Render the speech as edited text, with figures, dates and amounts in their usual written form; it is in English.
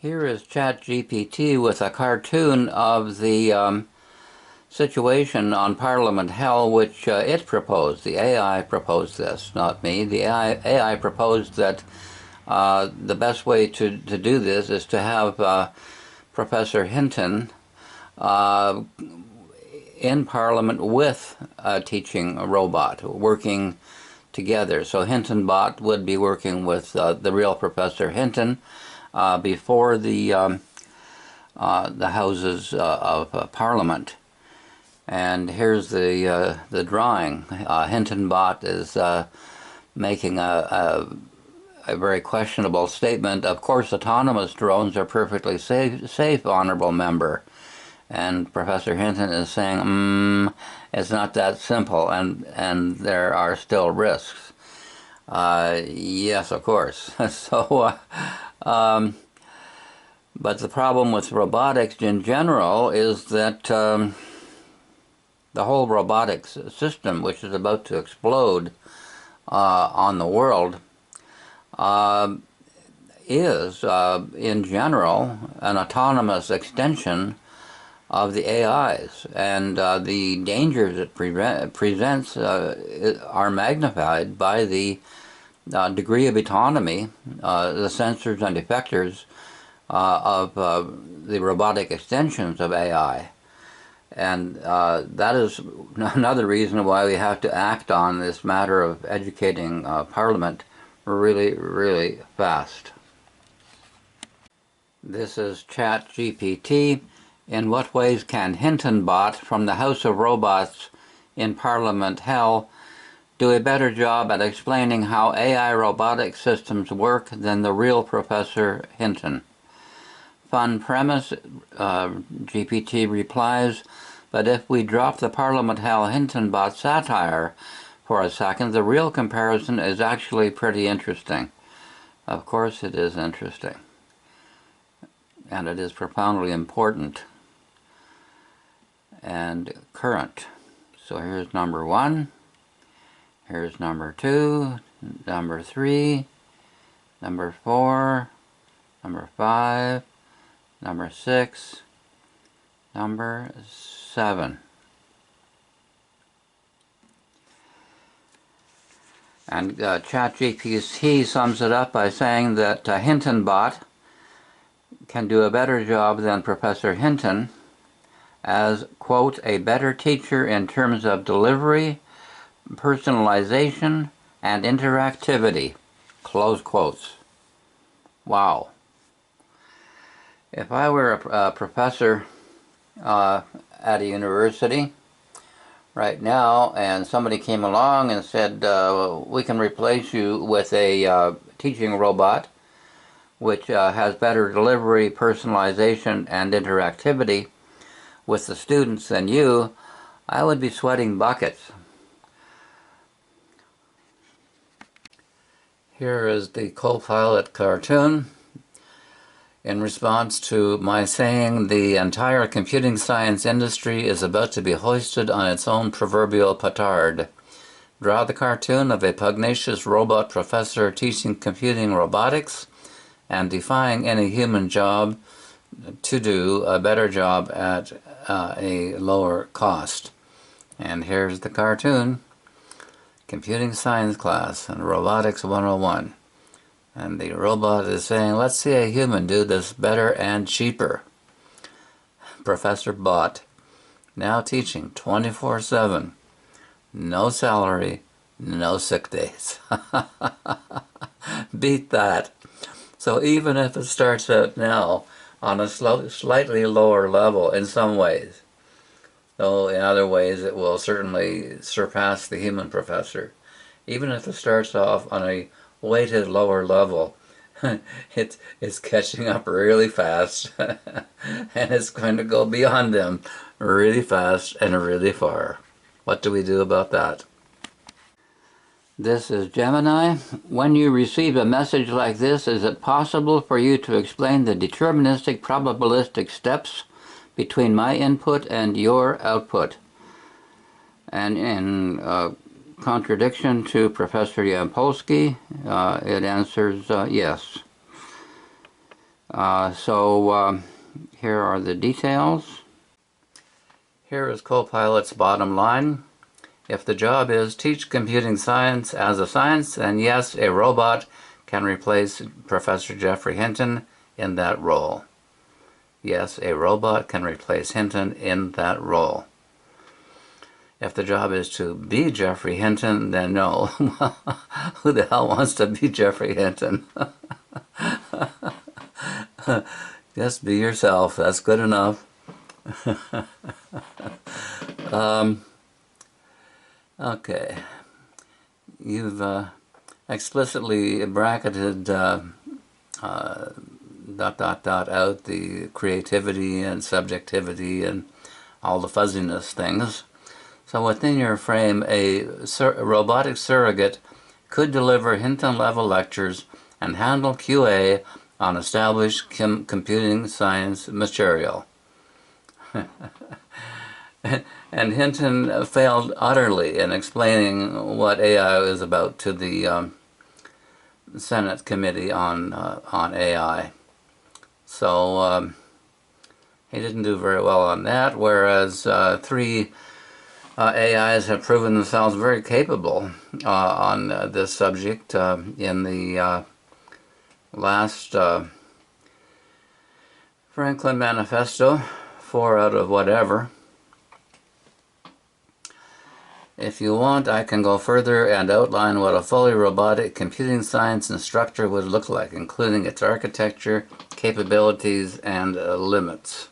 Here is ChatGPT with a cartoon of the situation on Parliament Hill, which it proposed. The AI proposed this, not me. The AI proposed that the best way to do this is to have Professor Hinton in Parliament with a teaching robot, working together. So HintonBot would be working with the real Professor Hinton before the Houses of Parliament. And here's the drawing. HintonBot is making a very questionable statement. Of course, autonomous drones are perfectly safe, honorable member. And Professor Hinton is saying, it's not that simple, and there are still risks. Yes, of course. So, but the problem with robotics in general is that the whole robotics system, which is about to explode on the world, is, in general, an autonomous extension of the AIs, and the dangers it presents are magnified by the degree of autonomy, the sensors and effectors of the robotic extensions of AI. And that is another reason why we have to act on this matter of educating Parliament really, really fast. This is ChatGPT. In what ways can HintonBot from the House of Robots in Parliament Hill do a better job at explaining how AI robotic systems work than the real Professor Hinton? Fun premise, GPT replies, but if we drop the Parliament Hill HintonBot satire for a second, the real comparison is actually pretty interesting. Of course it is interesting. And it is profoundly important and current. So here's number 1, here's number 2, number 3, number 4, number 5, number 6, number 7. And ChatGPT sums it up by saying that HintonBot can do a better job than Professor Hinton as, quote, a better teacher in terms of delivery, personalization, and interactivity, close quotes. Wow. If I were a professor at a university right now and somebody came along and said, we can replace you with a teaching robot which has better delivery, personalization, and interactivity with the students than you, I would be sweating buckets. Here is the co-pilot cartoon in response to my saying the entire computing science industry is about to be hoisted on its own proverbial petard. Draw the cartoon of a pugnacious robot professor teaching computing robotics and defying any human job to do a better job at a lower cost. And here's the cartoon, Computing Science class and Robotics 101. And the robot is saying, let's see a human do this better and cheaper. Professor Bot, now teaching 24/7. No salary, no sick days. Beat that. So even if it starts out now on a slightly lower level in some ways, though in other ways it will certainly surpass the human professor. Even if it starts off on a weighted lower level, it's catching up really fast and it's going to go beyond them really fast and really far. What do we do about that? This is Gemini. When you receive a message like this, is it possible for you to explain the deterministic probabilistic steps between my input and your output? And in contradiction to Professor Yampolsky, it answers yes. Here are the details. Here is Copilot's bottom line. If the job is teach computing science as a science, then yes, a robot can replace Professor Geoffrey Hinton in that role. Yes, a robot can replace Hinton in that role. If the job is to be Geoffrey Hinton, then no. Who the hell wants to be Geoffrey Hinton? Just be yourself. That's good enough. Okay. You've explicitly bracketed out the creativity and subjectivity and all the fuzziness things. So within your frame, a robotic surrogate could deliver Hinton-level lectures and handle QA on established computing science material. And Hinton failed utterly in explaining what AI is about to the Senate Committee on AI. So he didn't do very well on that, whereas three AIs have proven themselves very capable on this subject in the last Franklin Manifesto, 4 out of whatever. If you want, I can go further and outline what a fully robotic computing science instructor would look like, including its architecture, capabilities, and limits.